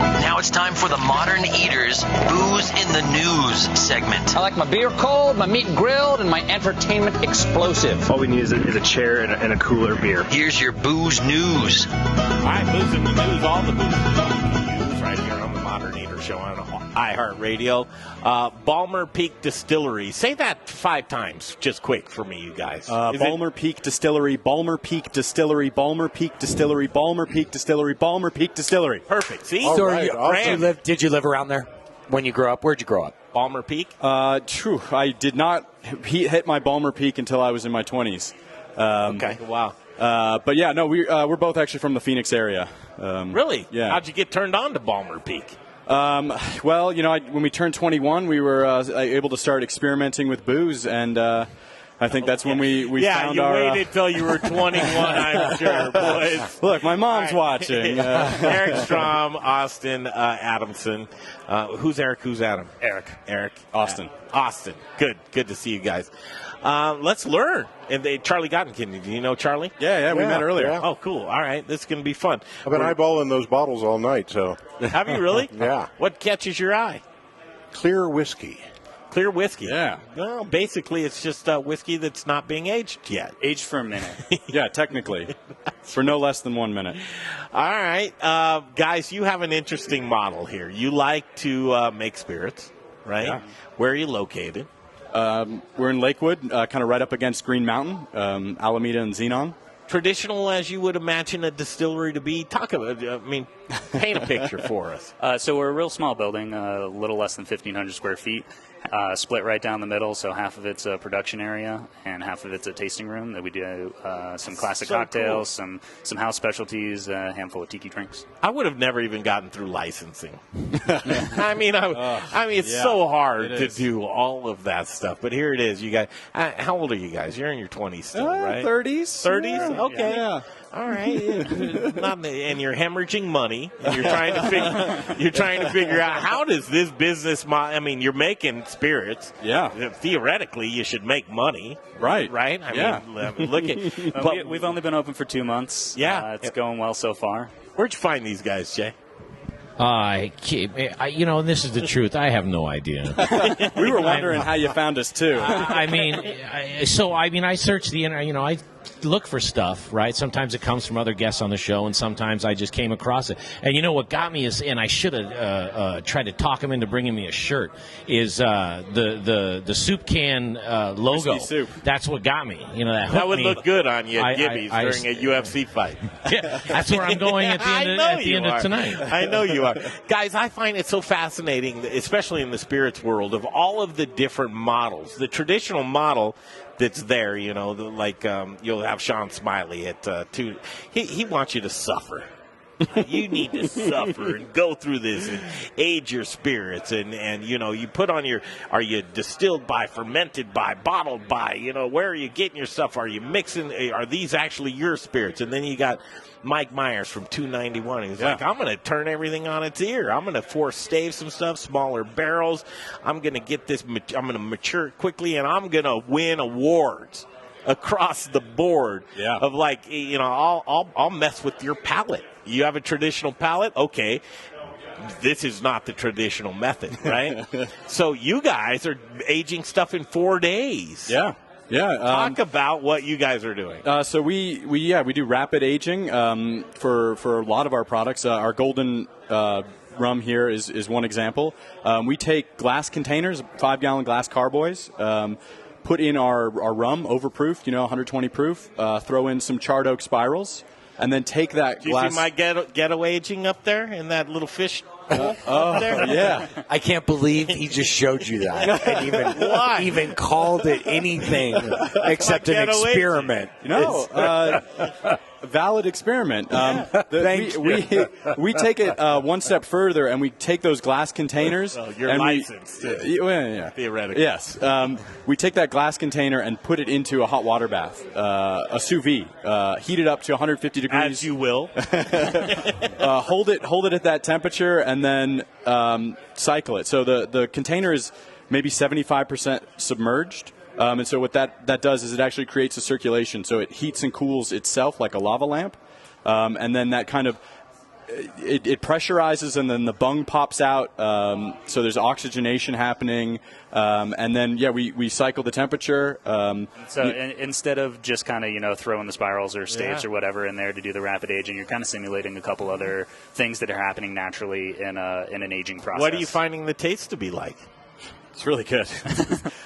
Now it's time for the Modern Eaters Booze in the News segment. I like my beer cold, my meat grilled, and my entertainment explosive. All we need is a chair and a cooler beer. Here's your booze news. All right, booze in the news, all the booze news right here on the Modern Eater Show on iHeartRadio. Ballmer Peak Distillery. Say that 5 times, just quick for me, you guys. Ballmer Peak Distillery, Ballmer Peak Distillery, Ballmer Peak Distillery, Ballmer Peak Distillery, Ballmer Peak Distillery. Perfect. See? So did you live around there when you grew up? Where'd you grow up? Ballmer Peak? True. I did not hit my Ballmer Peak until I was in my 20s. Okay. Wow. But yeah, no, we're both actually from the Phoenix area. Really? Yeah. How'd you get turned on to Ballmer Peak? Well, when we turned 21, we were able to start experimenting with booze, and I think that's when we found our... Yeah, you waited till you were 21, I'm sure, boys. Look, my mom's watching. Eric Strom, Austin Adamson. Who's Eric? Who's Adam? Eric. Austin. Austin. Good to see you guys. Let's learn. And Charlie Gottenkind, do you know Charlie? Yeah, we met earlier. Yeah. Oh, cool. All right, this is going to be fun. I've been eyeballing those bottles all night, so. Have you really? Yeah. What catches your eye? Clear whiskey. Clear whiskey. Yeah. Well, basically, it's just whiskey that's not being aged yet. Aged for a minute. Yeah, technically. For no less than 1 minute. All right. Guys, you have an interesting model here. You like to make spirits, right? Yeah. Where are you located? We're in Lakewood, kind of right up against Green Mountain, Alameda and Xenon. Traditional as you would imagine a distillery to be. Talk about, paint a picture for us. So we're a real small building, a little less than 1,500 square feet, split right down the middle. So half of it's a production area and half of it's a tasting room that we do some classic cocktails, cool. some house specialties, a handful of tiki drinks. I would have never even gotten through licensing. I mean, it's so hard to do all of that stuff. But here it is. You guys, how old are you guys? You're in your 20s still, right? 30s. 30s? Yeah. Okay. Yeah. All right. And you're hemorrhaging money. And you're trying to figure out how does this business model. I mean, you're making spirits. Yeah. Theoretically, you should make money. Right. Right. I mean, look at. But we've only been open for 2 months. Yeah. It's going well so far. Where'd you find these guys, Jay? This is the truth. I have no idea. We were wondering how you found us too. I search the internet. I look for stuff, right? Sometimes it comes from other guests on the show, and sometimes I just came across it. And what got me is, and I should have tried to talk him into bringing me a shirt, is the soup can logo. Soup. That's what got me. That would look good on you at Gibby's during a UFC fight. Yeah, that's where I'm going at the end of tonight. I know you are. Guys, I find it so fascinating, especially in the spirits world, of all of the different models. The traditional model that's there, you'll have Sean Smiley at 2. He wants you to suffer. You need to suffer and go through this and age your spirits and you put on are you distilled by, fermented by, bottled by, where are you getting your stuff? Are you mixing, are these actually your spirits? And then you got Mike Myers from 291. He's like, I'm going to turn everything on its ear. I'm going to force stave some stuff, smaller barrels. I'm going to get this, I'm going to mature it quickly, and I'm going to win awards across the board of I'll mess with your palate. You have a traditional palate? Okay. This is not the traditional method, right? So you guys are aging stuff in 4 days. Yeah. Yeah. Talk about what you guys are doing. So we do rapid aging for a lot of our products. Our golden rum here is one example. We take glass containers, 5-gallon glass carboys, put in our rum, overproofed, 120 proof, throw in some charred oak spirals, and then take that glass. Do you see my ghetto aging up there in that little fish? Yeah. I can't believe he just showed you that and even called it anything except an experiment. Valid experiment. We take it one step further, and we take those glass containers. You're licensed, theoretically. Yes. We take that glass container and put it into a hot water bath, a sous vide, heat it up to 150 degrees. As you will. Hold it at that temperature, and then cycle it. So the container is maybe 75% submerged. And so what that does is it actually creates a circulation. So it heats and cools itself like a lava lamp. And then that kind of it pressurizes and then the bung pops out. So there's oxygenation happening. And then, we cycle the temperature. Instead of just kind of, throwing the spirals or staves or whatever in there to do the rapid aging, you're kind of simulating a couple other things that are happening naturally in an aging process. What are you finding the taste to be like? It's really good.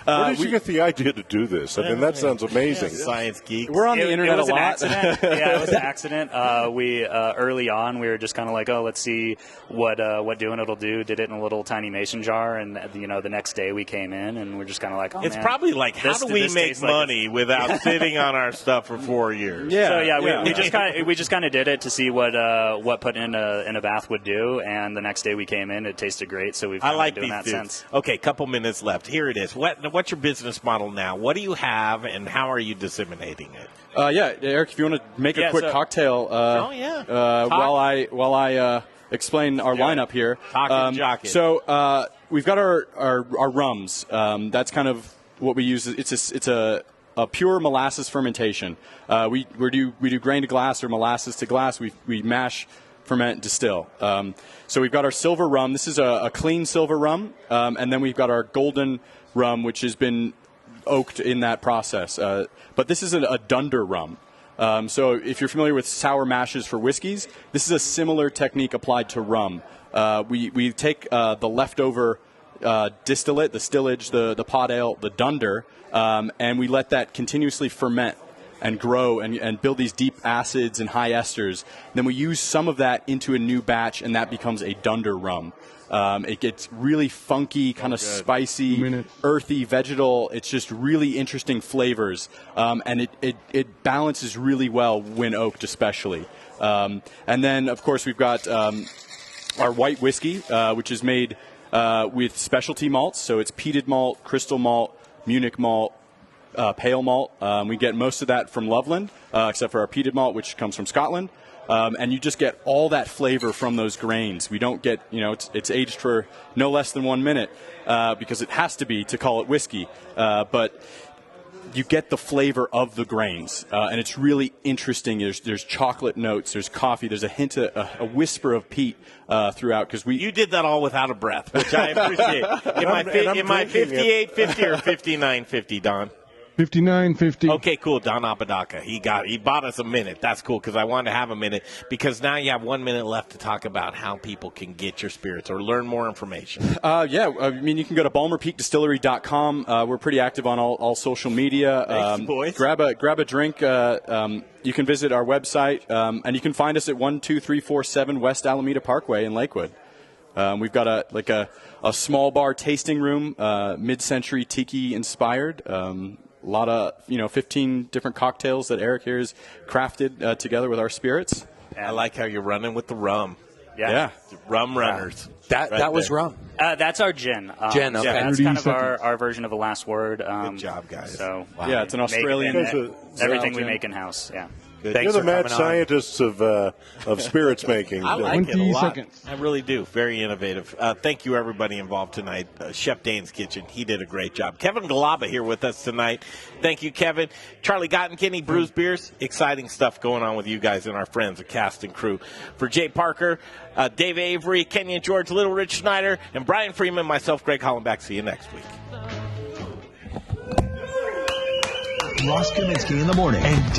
Where did you get the idea to do this? I mean, that sounds amazing. Science geek. We're on the internet it was a lot. Accident. Yeah, it was an accident. We early on, we were just kind of like, let's see what doing it'll do. Did it in a little tiny mason jar, and the next day we came in, and we're just kind of like, it's probably like, how do we make money without sitting on our stuff for 4 years? We just kind of did it to see what put in a bath would do, and the next day we came in, it tasted great. So we've been doing that since. Okay, couple minutes left. Here it is. What's your business model now? What do you have, and how are you disseminating it? Eric, if you want to make a quick cocktail, while I explain our lineup here. So we've got our rums. That's kind of what we use. It's a pure molasses fermentation. We do grain to glass or molasses to glass. We mash, ferment, distill. So we've got our silver rum. This is a clean silver rum, and then we've got our golden rum, which has been oaked in that process. But this is a dunder rum. So if you're familiar with sour mashes for whiskeys, this is a similar technique applied to rum. We take the leftover distillate, the stillage, the pot ale, the dunder, and we let that continuously ferment and grow and build these deep acids and high esters. Then we use some of that into a new batch, and that becomes a dunder rum. It gets really funky, kind of spicy, earthy, vegetal. It's just really interesting flavors, and it balances really well when oaked, especially. And then, of course, we've got our white whiskey, which is made with specialty malts. So it's peated malt, crystal malt, Munich malt, pale malt. We get most of that from Loveland, except for our peated malt, which comes from Scotland. And you just get all that flavor from those grains. We don't get, it's aged for no less than 1 minute because it has to be to call it whiskey. But you get the flavor of the grains, and it's really interesting. There's chocolate notes, there's coffee, there's a hint, a whisper of peat throughout. Because you did that all without a breath, which I appreciate. Am I 58.50 or 59.50, Don? 59.50. Okay, cool. Don Apodaca. He bought us a minute. That's cool because I wanted to have a minute because now you have 1 minute left to talk about how people can get your spirits or learn more information. You can go to BallmerPeakDistillery.com. We're pretty active on all social media. Thanks, boys. Grab a drink. You can visit our website, and you can find us at 12347 West Alameda Parkway in Lakewood. We've got a small bar tasting room, mid-century tiki inspired. A lot of 15 different cocktails that Eric here has crafted together with our spirits. I like how you're running with the rum. Yeah. Rum runners. That was rum. That's our gin. Gin, okay. That's kind of our version of a last word. Good job, guys. So yeah, it's an Australian. Everything we make in house. Yeah. You're the mad scientists of spirits making. I like it a lot. I really do. Very innovative. Thank you, everybody involved tonight. Chef Dane's Kitchen, he did a great job. Kevin Galaba here with us tonight. Thank you, Kevin. Charlie Gottenkind, Brews Beers. Exciting stuff going on with you guys and our friends, the cast and crew. For Jay Parker, Dave Avery, Kenyon George, Little Rich Schneider, and Brian Freeman, myself, Greg Hollenbach. See you next week. Ross Kaminsky in the morning.